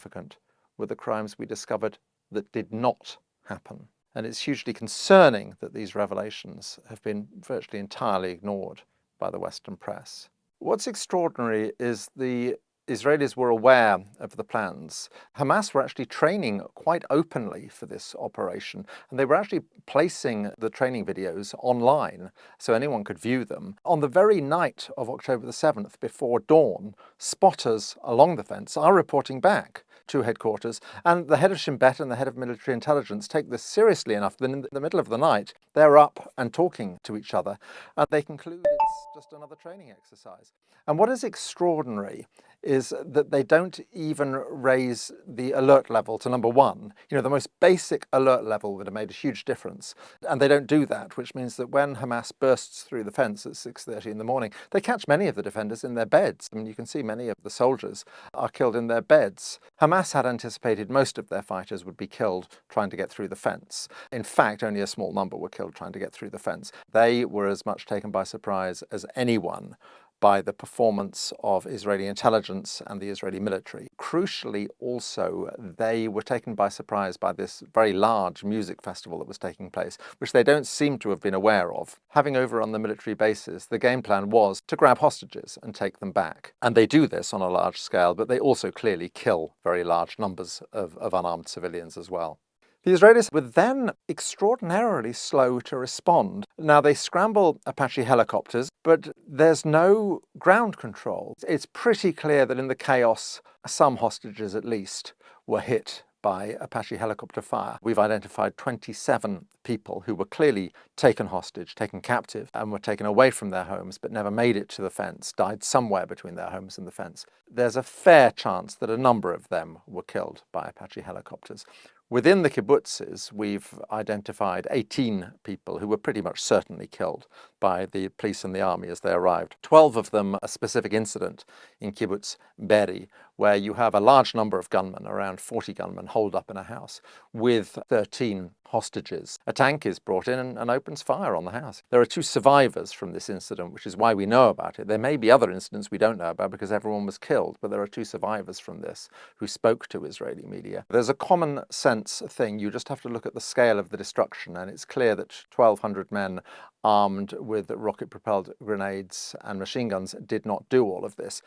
significant were the crimes we discovered that did not happen. And it's hugely concerning that these revelations have been virtually entirely ignored by the Western press. What's extraordinary is the Israelis were aware of the plans. Hamas were actually training quite openly for this operation, and they were actually placing the training videos online so anyone could view them. On the very night of October the 7th, before dawn, spotters along the fence are reporting back to headquarters, and the head of Shin Bet and the head of military intelligence take this seriously enough that in the middle of the night they're up and talking to each other, and they conclude it's just another training exercise. And what is extraordinary is that they don't even raise the alert level to number 1. The most basic alert level would have made a huge difference. And they don't do that, which means that when Hamas bursts through the fence at 6:30 in the morning, they catch many of the defenders in their beds. I mean, you can see many of the soldiers are killed in their beds. Hamas had anticipated most of their fighters would be killed trying to get through the fence. In fact, only a small number were killed trying to get through the fence. They were as much taken by surprise as anyone by the performance of Israeli intelligence and the Israeli military. Crucially also, they were taken by surprise by this very large music festival that was taking place, which they don't seem to have been aware of. Having overrun the military bases, the game plan was to grab hostages and take them back. And they do this on a large scale, but they also clearly kill very large numbers of unarmed civilians as well. The Israelis were then extraordinarily slow to respond. Now, they scramble Apache helicopters, but there's no ground control. It's pretty clear that in the chaos, some hostages at least were hit by Apache helicopter fire. We've identified 27 people who were clearly taken hostage, taken captive, and were taken away from their homes, but never made it to the fence, died somewhere between their homes and the fence. There's a fair chance that a number of them were killed by Apache helicopters. Within the kibbutzes, we've identified 18 people who were pretty much certainly killed by the police and the army as they arrived. 12 of them a specific incident in kibbutz Beri, where you have a large number of gunmen, around 40 gunmen, holed up in a house with 13 hostages. A tank is brought in and opens fire on the house. There are 2 survivors from this incident, which is why we know about it. There may be other incidents we don't know about because everyone was killed, but there are 2 survivors from this who spoke to Israeli media. There's a common sense thing. You just have to look at the scale of the destruction, and it's clear that 1,200 men armed with rocket-propelled grenades and machine guns did not do all of this.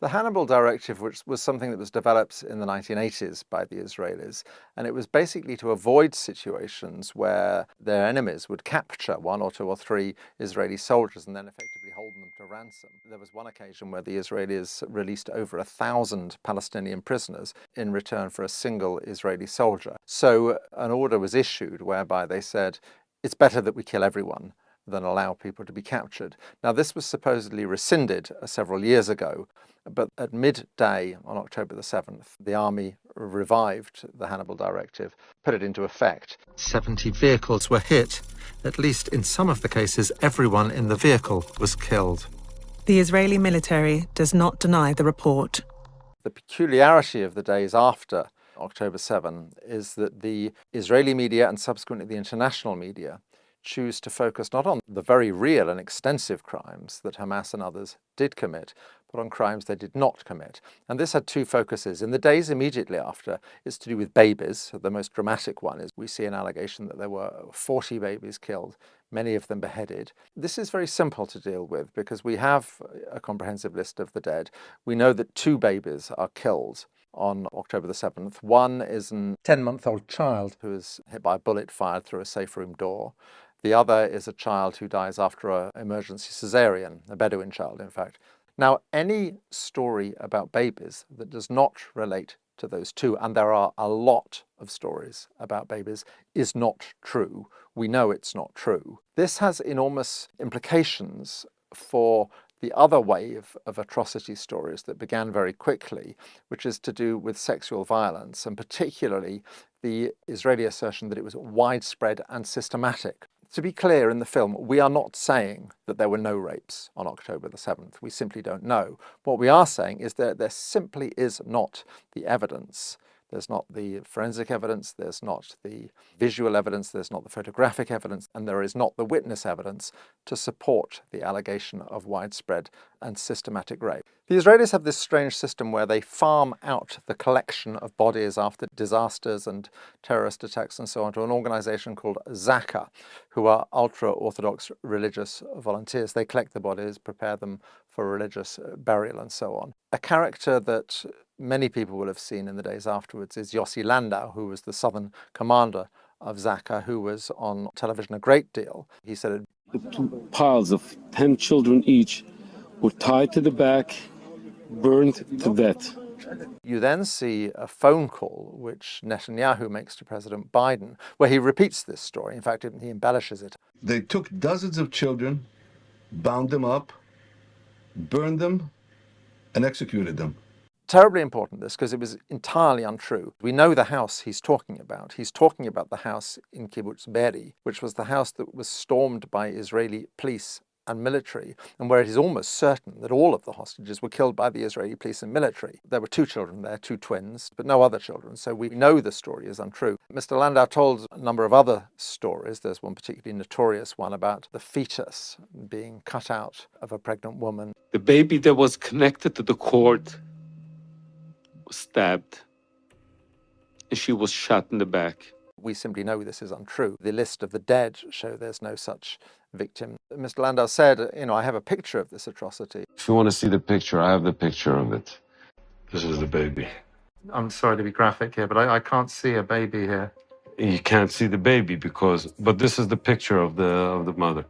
The Hannibal Directive, which was something that was developed in the 1980s by the Israelis, and it was basically to avoid situations where their enemies would capture 1 or 2 or 3 Israeli soldiers and then effectively hold them to ransom. There was one occasion where the Israelis released over 1,000 Palestinian prisoners in return for a single Israeli soldier. So an order was issued whereby they said, it's better that we kill everyone than allow people to be captured. Now, this was supposedly rescinded several years ago, but at midday on October the 7th, the army revived the Hannibal Directive, put it into effect. 70 vehicles were hit. At least in some of the cases, everyone in the vehicle was killed. The Israeli military does not deny the report. The peculiarity of the days after October 7 is that the Israeli media and subsequently the international media choose to focus not on the very real and extensive crimes that Hamas and others did commit, but on crimes they did not commit. And this had 2 focuses. In the days immediately after, it's to do with babies. The most dramatic one is we see an allegation that there were 40 babies killed, many of them beheaded. This is very simple to deal with because we have a comprehensive list of the dead. We know that 2 babies are killed on October the 7th. One is a 10-month-old child who is hit by a bullet fired through a safe room door. The other is a child who dies after an emergency cesarean, a Bedouin child, in fact. Now, any story about babies that does not relate to those 2, and there are a lot of stories about babies, is not true. We know it's not true. This has enormous implications for the other wave of atrocity stories that began very quickly, which is to do with sexual violence, and particularly the Israeli assertion that it was widespread and systematic. To be clear, in the film, we are not saying that there were no rapes on October the 7th. We simply don't know. What we are saying is that there simply is not the evidence There's not the forensic evidence, there's not the visual evidence, there's not the photographic evidence, and there is not the witness evidence to support the allegation of widespread and systematic rape. The Israelis have this strange system where they farm out the collection of bodies after disasters and terrorist attacks and so on to an organization called Zaka, who are ultra-Orthodox religious volunteers. They collect the bodies, prepare them for religious burial and so on. A character that many people will have seen in the days afterwards is Yossi Landau, who was the southern commander of Zaka, who was on television a great deal. He said The two piles of 10 children each were tied to the back, burned to death. You then see a phone call which Netanyahu makes to President Biden, where he repeats this story. In fact, he embellishes it. They took dozens of children, bound them up, burned them, and executed them. Terribly important, this, because it was entirely untrue. We know the house he's talking about. He's talking about the house in Kibbutz Be'eri, which was the house that was stormed by Israeli police and military, and where it is almost certain that all of the hostages were killed by the Israeli police and military. There were 2 children there, 2 twins, but no other children, so we know the story is untrue. Mr. Landau told a number of other stories. There's one particularly notorious one about the fetus being cut out of a pregnant woman. The baby that was connected to the cord was stabbed, and she was shot in the back. We simply know this is untrue. The list of the dead show there's no such victim. Mr. Landau said, I have a picture of this atrocity. If you want to see the picture, I have the picture of it. This is the baby. I'm sorry to be graphic here, but I can't see a baby here. You can't see the baby but this is the picture of the mother.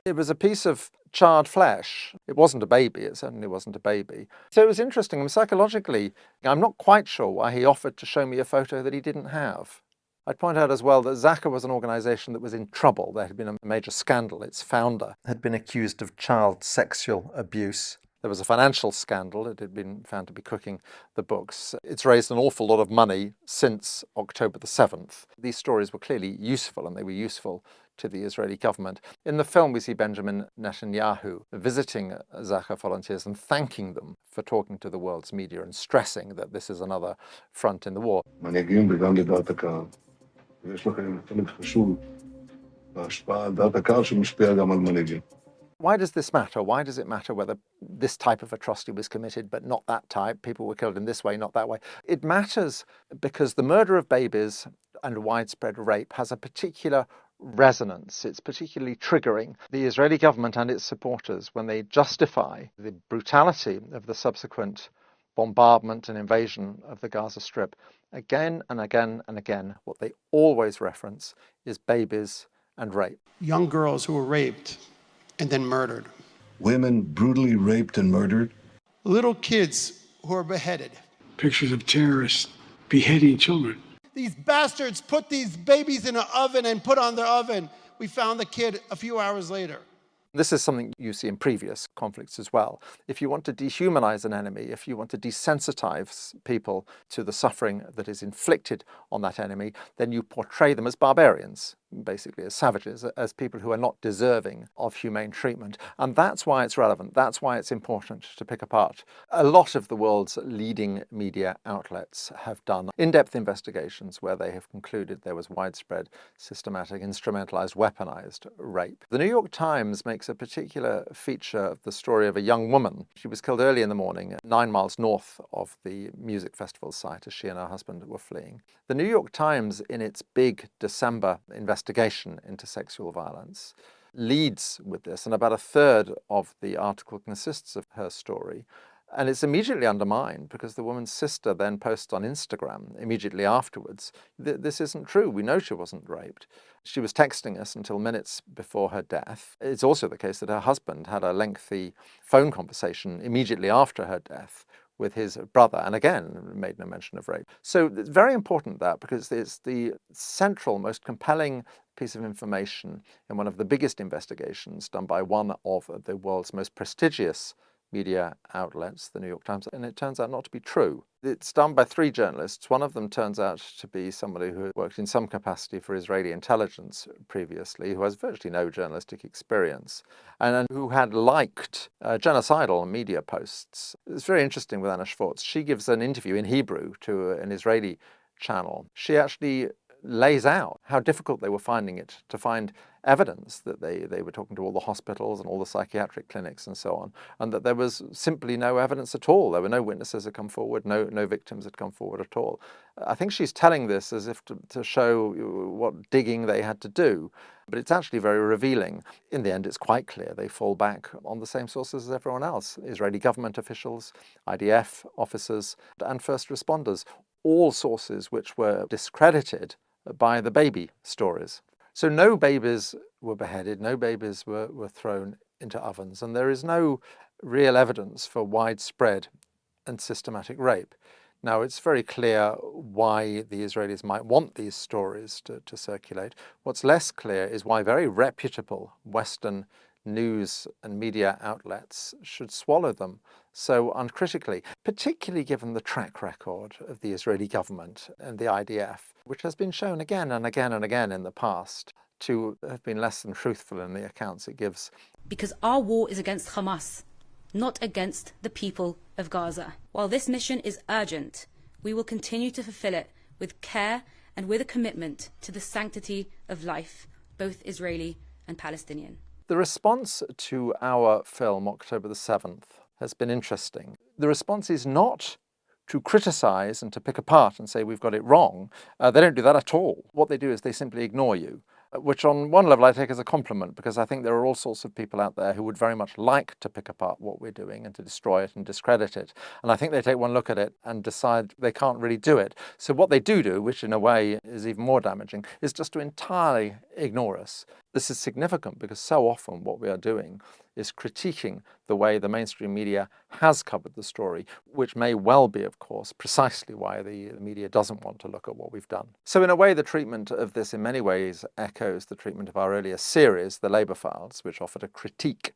It was a piece of charred flesh. It wasn't a baby. It certainly wasn't a baby. So it was interesting. Psychologically, I'm not quite sure why he offered to show me a photo that he didn't have. I'd point out as well that Zaka was an organization that was in trouble. There had been a major scandal. Its founder had been accused of child sexual abuse. There was a financial scandal. It had been found to be cooking the books. It's raised an awful lot of money since October the 7th. These stories were clearly useful, and they were useful to the Israeli government. In the film, we see Benjamin Netanyahu visiting Zaka volunteers and thanking them for talking to the world's media and stressing that this is another front in the war. מנהיגים וגם לדעת הקהל. ויש לכם חלק חשוב בהשפעה על דעת הקהל שמשפיע גם על מנהיגים. Why does this matter? Why does it matter whether this type of atrocity was committed but not that type? People were killed in this way, not that way. It matters because the murder of babies and widespread rape has a particular resonance. It's particularly triggering the Israeli government and its supporters when they justify the brutality of the subsequent bombardment and invasion of the Gaza Strip. Again and again and again, what they always reference is babies and rape. Young girls who were raped and then murdered. Women brutally raped and murdered. Little kids who are beheaded. Pictures of terrorists beheading children. These bastards put these babies in an oven and put on their oven. We found the kid a few hours later. This is something you see in previous conflicts as well. If you want to dehumanize an enemy, if you want to desensitize people to the suffering that is inflicted on that enemy, then you portray them as barbarians, basically as savages, as people who are not deserving of humane treatment. And that's why it's relevant. That's why it's important to pick apart. A lot of the world's leading media outlets have done in-depth investigations where they have concluded there was widespread, systematic, instrumentalized, weaponized rape. The New York Times makes a particular feature of the story of a young woman. She was killed early in the morning, 9 miles north of the music festival site as she and her husband were fleeing. The New York Times, in its big December investigation into sexual violence, leads with this, and about a third of the article consists of her story. And it's immediately undermined because the woman's sister then posts on Instagram immediately afterwards, this isn't true, we know she wasn't raped. She was texting us until minutes before her death. It's also the case that her husband had a lengthy phone conversation immediately after her death with his brother, and again, made no mention of rape. So it's very important that, because it's the central, most compelling piece of information in one of the biggest investigations done by one of the world's most prestigious media outlets, the New York Times, and it turns out not to be true. It's done by 3 journalists. One of them turns out to be somebody who worked in some capacity for Israeli intelligence previously, who has virtually no journalistic experience, and who had liked genocidal media posts. It's very interesting with Anna Schwartz. She gives an interview in Hebrew to an Israeli channel, she actually lays out how difficult they were finding it to find evidence that they were talking to all the hospitals and all the psychiatric clinics and so on, and that there was simply no evidence at all. There were no witnesses had come forward, no victims had come forward at all. I think she's telling this as if to show what digging they had to do, but it's actually very revealing. In the end, it's quite clear they fall back on the same sources as everyone else: Israeli government officials, IDF officers, and first responders, all sources which were discredited by the baby stories. So no babies were beheaded, no babies were thrown into ovens, and there is no real evidence for widespread and systematic rape. Now, it's very clear why the Israelis might want these stories to circulate. What's less clear is why very reputable Western news and media outlets should swallow them so uncritically, particularly given the track record of the Israeli government and the IDF, which has been shown again and again and again in the past to have been less than truthful in the accounts it gives. Because our war is against Hamas, not against the people of Gaza. While this mission is urgent, we will continue to fulfill it with care and with a commitment to the sanctity of life, both Israeli and Palestinian. The response to our film, October the 7th, has been interesting. The response is not to criticize and to pick apart and say we've got it wrong. They don't do that at all. What they do is they simply ignore you, which on one level I take as a compliment, because I think there are all sorts of people out there who would very much like to pick apart what we're doing and to destroy it and discredit it. And I think they take one look at it and decide they can't really do it. So what they do, which in a way is even more damaging, is just to entirely ignore us. This is significant because so often what we are doing is critiquing the way the mainstream media has covered the story, which may well be, of course, precisely why the media doesn't want to look at what we've done. So in a way, the treatment of this in many ways echoes the treatment of our earlier series, The Labour Files, which offered a critique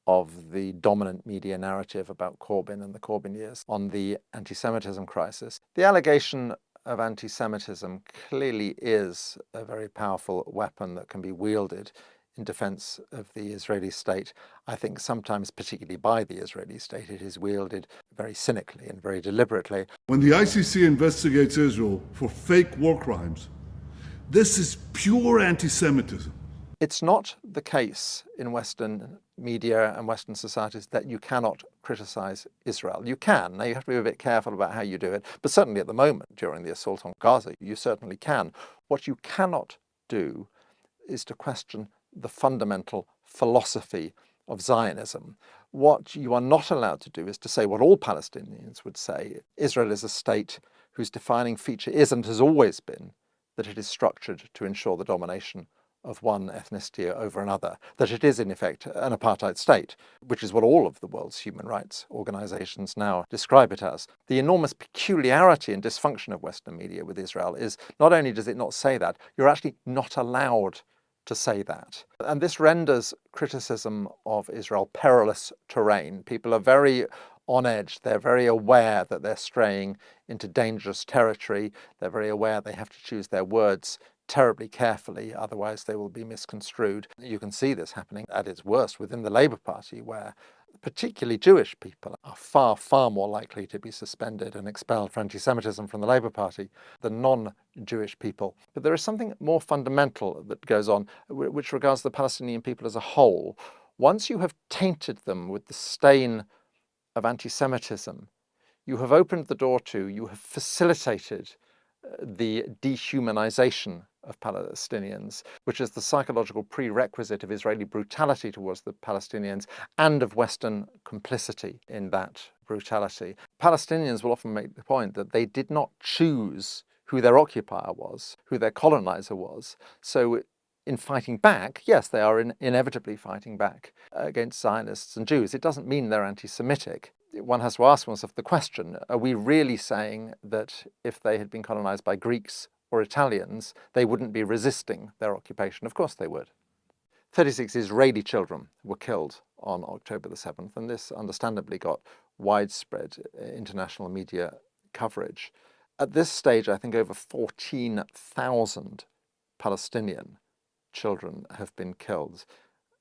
of the dominant media narrative about Corbyn and the Corbyn years on the anti-Semitism crisis. The allegation of anti-Semitism clearly is a very powerful weapon that can be wielded in defense of the Israeli state. I think sometimes, particularly by the Israeli state, it is wielded very cynically and very deliberately. When the ICC investigates Israel for fake war crimes, this is pure anti-Semitism. It's not the case in Western media and Western societies that you cannot criticize Israel. You can. Now, you have to be a bit careful about how you do it, but certainly at the moment, during the assault on Gaza, you certainly can. What you cannot do is to question the fundamental philosophy of Zionism. What you are not allowed to do is to say what all Palestinians would say: Israel is a state whose defining feature is and has always been that it is structured to ensure the domination of one ethnicity over another, that it is in effect an apartheid state, which is what all of the world's human rights organizations now describe it as. The enormous peculiarity and dysfunction of Western media with Israel is not only does it not say that, you're actually not allowed to say that. And this renders criticism of Israel perilous terrain. People are very on edge. They're very aware that they're straying into dangerous territory. They're very aware they have to choose their words terribly carefully, otherwise they will be misconstrued. You can see this happening at its worst within the Labour Party, where particularly Jewish people are far, far more likely to be suspended and expelled for anti-Semitism from the Labour Party than non-Jewish people. But there is something more fundamental that goes on, which regards the Palestinian people as a whole. Once you have tainted them with the stain of anti-Semitism, you have opened the door to, you have facilitated the dehumanization of Palestinians, which is the psychological prerequisite of Israeli brutality towards the Palestinians and of Western complicity in that brutality. Palestinians will often make the point that they did not choose who their occupier was, who their colonizer was. So in fighting back, yes, they are inevitably fighting back against Zionists and Jews. It doesn't mean they're anti-Semitic. One has to ask oneself the question, are we really saying that if they had been colonized by Greeks or Italians, they wouldn't be resisting their occupation? Of course they would. 36 Israeli children were killed on October the 7th, and this understandably got widespread international media coverage. At this stage, I think over 14,000 Palestinian children have been killed,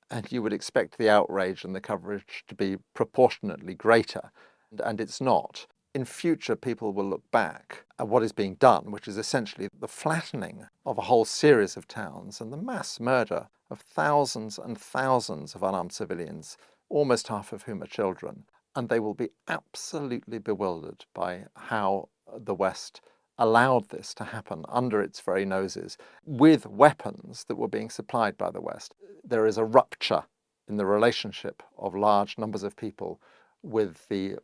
and you would expect the outrage and the coverage to be proportionately greater, and it's not. in future people will look back at what is being done, which is essentially the flattening of a whole series of towns and the mass murder of thousands and thousands of unarmed civilians, almost half of whom are children. And they will be absolutely bewildered by how the West allowed this to happen under its very noses with weapons that were being supplied by the West. There is a rupture in the relationship of large numbers of people with the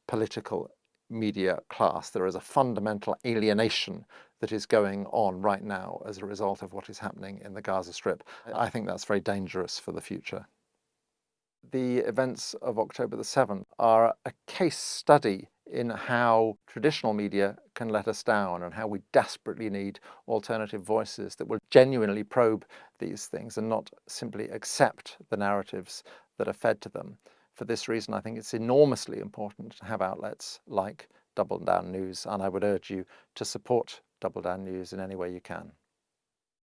political media class. There is a fundamental alienation that is going on right now as a result of what is happening in the Gaza Strip. I think that's very dangerous for the future. The events of October the 7th are a case study in how traditional media can let us down and how we desperately need alternative voices that will genuinely probe these things and not simply accept the narratives that are fed to them. For this reason, I think it's enormously important to have outlets like Double Down News, and I would urge you to support Double Down News in any way you can.